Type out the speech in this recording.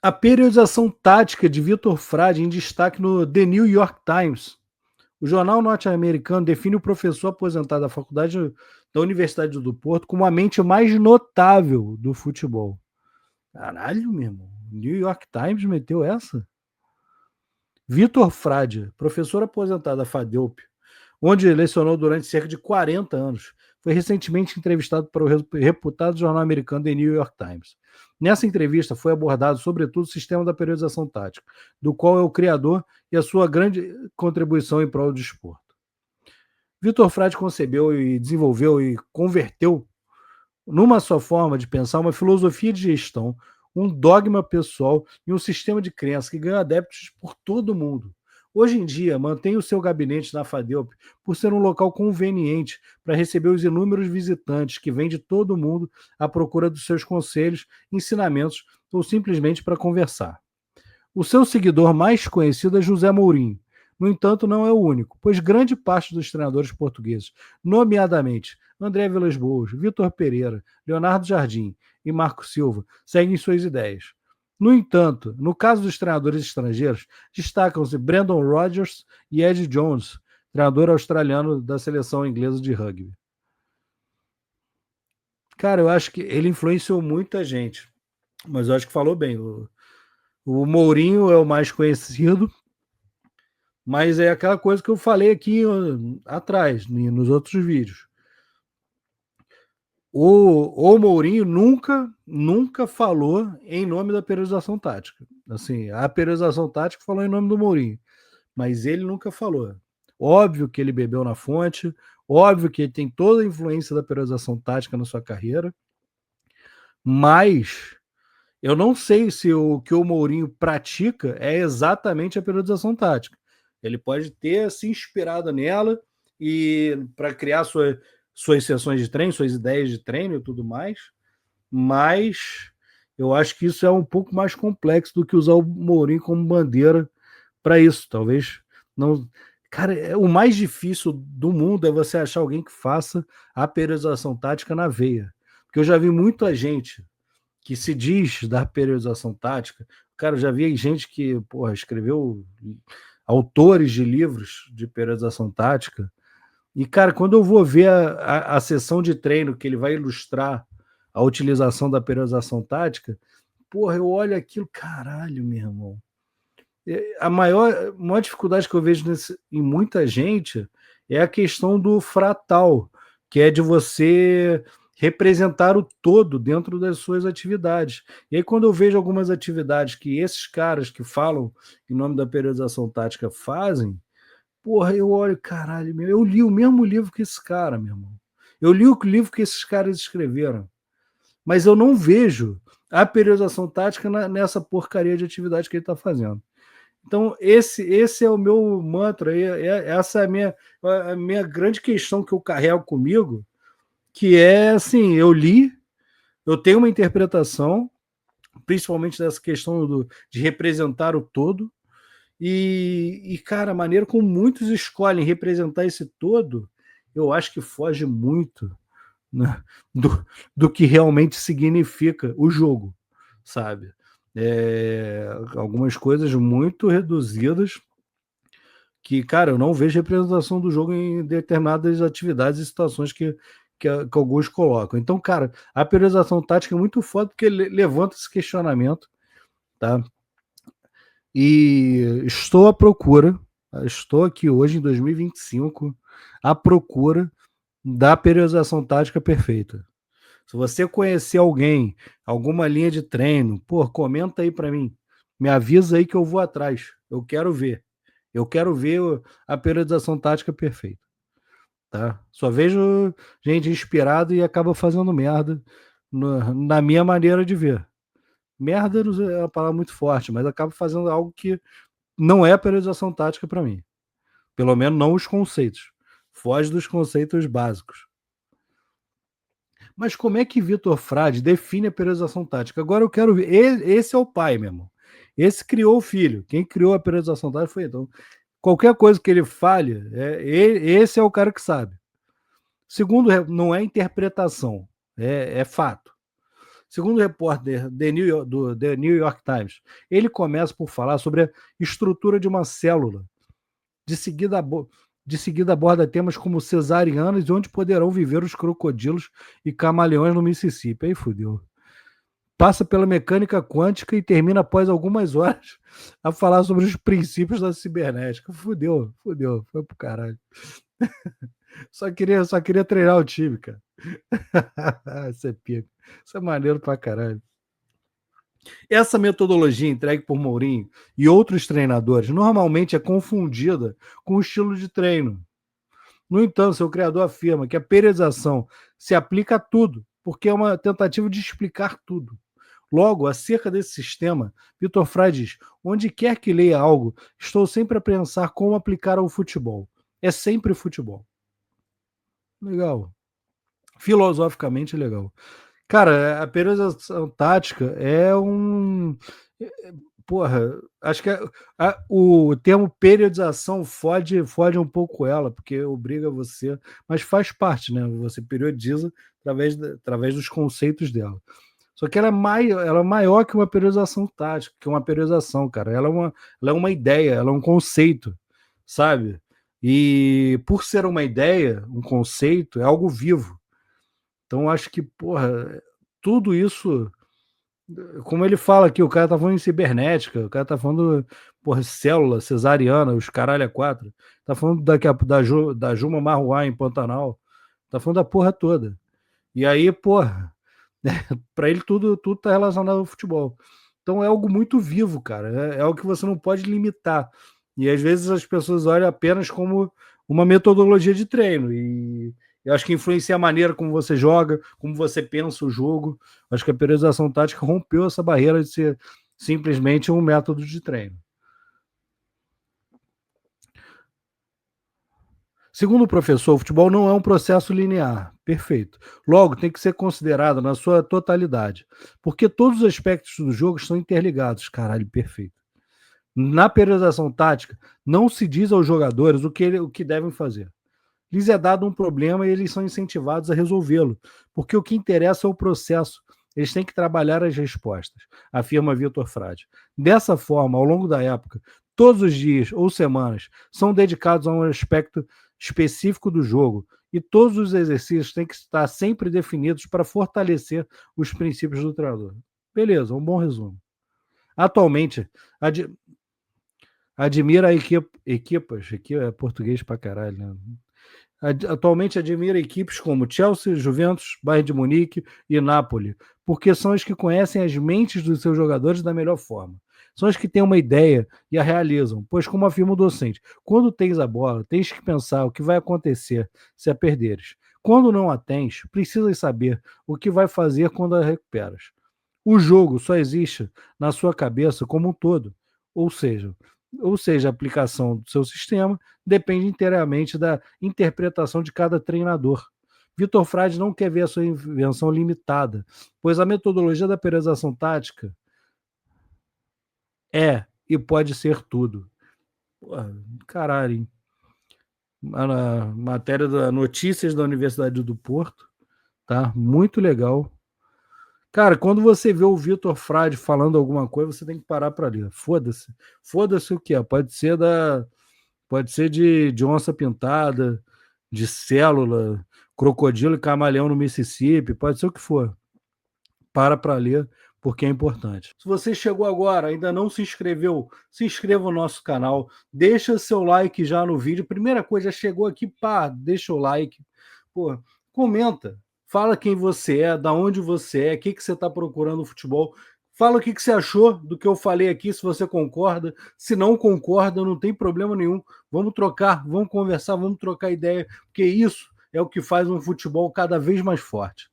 A periodização tática de Vitor Frade em destaque no The New York Times. O jornal norte-americano define o professor aposentado da Universidade do Porto como a mente mais notável do futebol. Caralho, meu irmão. New York Times meteu essa? Vitor Frade, professor aposentado da FADEUP, onde lecionou durante cerca de 40 anos, foi recentemente entrevistado para o reputado jornal americano The New York Times. Nessa entrevista foi abordado, sobretudo, o sistema da periodização tática, do qual é o criador e a sua grande contribuição em prol do esporte. Vitor Frade concebeu e desenvolveu e converteu, numa só forma de pensar, uma filosofia de gestão, um dogma pessoal e um sistema de crença que ganhou adeptos por todo o mundo. Hoje em dia, mantém o seu gabinete na FADEUP por ser um local conveniente para receber os inúmeros visitantes que vêm de todo o mundo à procura dos seus conselhos, ensinamentos ou simplesmente para conversar. O seu seguidor mais conhecido é José Mourinho. No entanto, não é o único, pois grande parte dos treinadores portugueses, nomeadamente André Vilas-Boas, Vitor Pereira, Leonardo Jardim e Marco Silva, seguem suas ideias. No entanto, no caso dos treinadores estrangeiros, destacam-se Brendan Rodgers e Ed Jones, treinador australiano da seleção inglesa de rugby. Cara, eu acho que ele influenciou muita gente, mas eu acho que falou bem. O Mourinho é o mais conhecido, mas é aquela coisa que eu falei aqui atrás, nos outros vídeos. O Mourinho nunca falou em nome da periodização tática. Assim, a periodização tática falou em nome do Mourinho, mas ele nunca falou. Óbvio que ele bebeu na fonte, óbvio que ele tem toda a influência da periodização tática na sua carreira, mas eu não sei se o que o Mourinho pratica é exatamente a periodização tática. Ele pode ter se inspirado nela e para criar suas sessões de treino, suas ideias de treino e tudo mais, mas eu acho que isso é um pouco mais complexo do que usar o Mourinho como bandeira para isso. Talvez não. Cara, o mais difícil do mundo é você achar alguém que faça a periodização tática na veia. Porque eu já vi muita gente que se diz da periodização tática. Cara, eu já vi gente que, porra, escreveu autores de livros de periodização tática. E, cara, quando eu vou ver a sessão de treino que ele vai ilustrar a utilização da periodização tática, porra, eu olho aquilo, caralho, meu irmão. A maior dificuldade que eu vejo em muita gente é a questão do fratal, que é de você representar o todo dentro das suas atividades. E aí, quando eu vejo algumas atividades que esses caras que falam em nome da periodização tática fazem, porra, eu olho, caralho, meu, eu li o mesmo livro que esse cara, meu irmão. Eu li o livro que esses caras escreveram. Mas eu não vejo a periodização tática nessa porcaria de atividade que ele está fazendo. Então, esse é o meu mantra, essa é a minha grande questão que eu carrego comigo, que é assim, eu li, eu tenho uma interpretação, principalmente dessa questão de representar o todo, cara, a maneira como muitos escolhem representar esse todo, eu acho que foge muito, né, do que realmente significa o jogo, sabe? Algumas coisas muito reduzidas que, cara, eu não vejo representação do jogo em determinadas atividades e situações que alguns colocam. Então, cara, a periodização tática é muito foda porque levanta esse questionamento, tá? E estou aqui hoje em 2025 à procura da periodização tática perfeita. Se você conhecer alguém, alguma linha de treino, pô, comenta aí para mim. Me avisa aí que eu vou atrás. Eu quero ver. Eu quero ver a periodização tática perfeita. Tá? Só vejo gente inspirada e acaba fazendo merda na minha maneira de ver. Merda é uma palavra muito forte, mas acaba fazendo algo que não é periodização tática para mim. Pelo menos não os conceitos. Foge dos conceitos básicos. Mas como é que Vitor Frade define a periodização tática? Agora eu quero ver. Esse é o pai, meu irmão. Esse criou o filho. Quem criou a periodização tática foi ele. Então, qualquer coisa que ele fale, esse é o cara que sabe. Segundo, não é interpretação, é fato. Segundo o repórter do The New York Times, ele começa por falar sobre a estrutura de uma célula. De seguida, aborda temas como cesarianas e onde poderão viver os crocodilos e camaleões no Mississippi. Aí fudeu. Passa pela mecânica quântica e termina após algumas horas a falar sobre os princípios da cibernética. Fudeu, foi pro caralho. Só queria treinar o time, cara. Isso é pica. Isso é maneiro pra caralho. Essa metodologia entregue por Mourinho e outros treinadores normalmente é confundida com o estilo de treino. No entanto, seu criador afirma que a periodização se aplica a tudo, porque é uma tentativa de explicar tudo. Logo, acerca desse sistema, Vitor Frade diz: onde quer que leia algo, estou sempre a pensar como aplicar ao futebol. É sempre futebol. Legal. Filosoficamente legal. Cara, a periodização tática é um. Porra, acho que o termo periodização fode um pouco ela, porque obriga você, mas faz parte, né? Você periodiza através dos conceitos dela. Só que ela é maior que uma periodização tática, que uma periodização, cara. Ela é uma ideia, ela é um conceito, sabe? E por ser uma ideia, um conceito, é algo vivo. Então acho que, porra, tudo isso, como ele fala aqui, o cara tá falando em cibernética, o cara tá falando, porra, célula, cesariana, os caralho é quatro. Tá falando da Juma Marruá em Pantanal. Tá falando da porra toda. E aí, porra, para ele tudo tá relacionado ao futebol. Então é algo muito vivo, cara. É algo que você não pode limitar. E às vezes as pessoas olham apenas como uma metodologia de treino. E eu acho que influencia a maneira como você joga, como você pensa o jogo. Acho que a periodização tática rompeu essa barreira de ser simplesmente um método de treino. Segundo o professor, o futebol não é um processo linear. Perfeito. Logo, tem que ser considerado na sua totalidade. Porque todos os aspectos do jogo estão interligados. Caralho, perfeito. Na periodização tática, não se diz aos jogadores o que devem fazer. Lhes é dado um problema e eles são incentivados a resolvê-lo. Porque o que interessa é o processo. Eles têm que trabalhar as respostas, afirma Vitor Frade. Dessa forma, ao longo da época, todos os dias ou semanas são dedicados a um aspecto específico do jogo e todos os exercícios têm que estar sempre definidos para fortalecer os princípios do treinador. Beleza, um bom resumo. Atualmente, admira equipas, aqui é português pra caralho, né? Atualmente admira equipes como Chelsea, Juventus, Bayern de Munique e Napoli, porque são as que conhecem as mentes dos seus jogadores da melhor forma. São as que têm uma ideia e a realizam, pois, como afirma o docente, quando tens a bola, tens que pensar o que vai acontecer se a perderes. Quando não a tens, precisas saber o que vai fazer quando a recuperas. O jogo só existe na sua cabeça como um todo, ou seja, a aplicação do seu sistema depende inteiramente da interpretação de cada treinador. Vitor Frade não quer ver a sua invenção limitada, pois a metodologia da periodização tática é e pode ser tudo. Porra, caralho, hein? A matéria da Notícias da Universidade do Porto, tá? Muito legal. Cara, quando você vê o Vitor Frade falando alguma coisa, você tem que parar para ler. Foda-se. Foda-se o que é. Pode ser de onça pintada, de célula, crocodilo e camaleão no Mississippi, pode ser o que for. Para ler, porque é importante. Se você chegou agora, ainda não se inscreveu, se inscreva no nosso canal, deixa seu like já no vídeo. Primeira coisa, já chegou aqui, pá, deixa o like. Pô, comenta. Fala quem você é, da onde você é, o que você está procurando no futebol. Fala o que você achou do que eu falei aqui, se você concorda. Se não concorda, não tem problema nenhum. Vamos trocar, vamos conversar, vamos trocar ideia, porque isso é o que faz um futebol cada vez mais forte.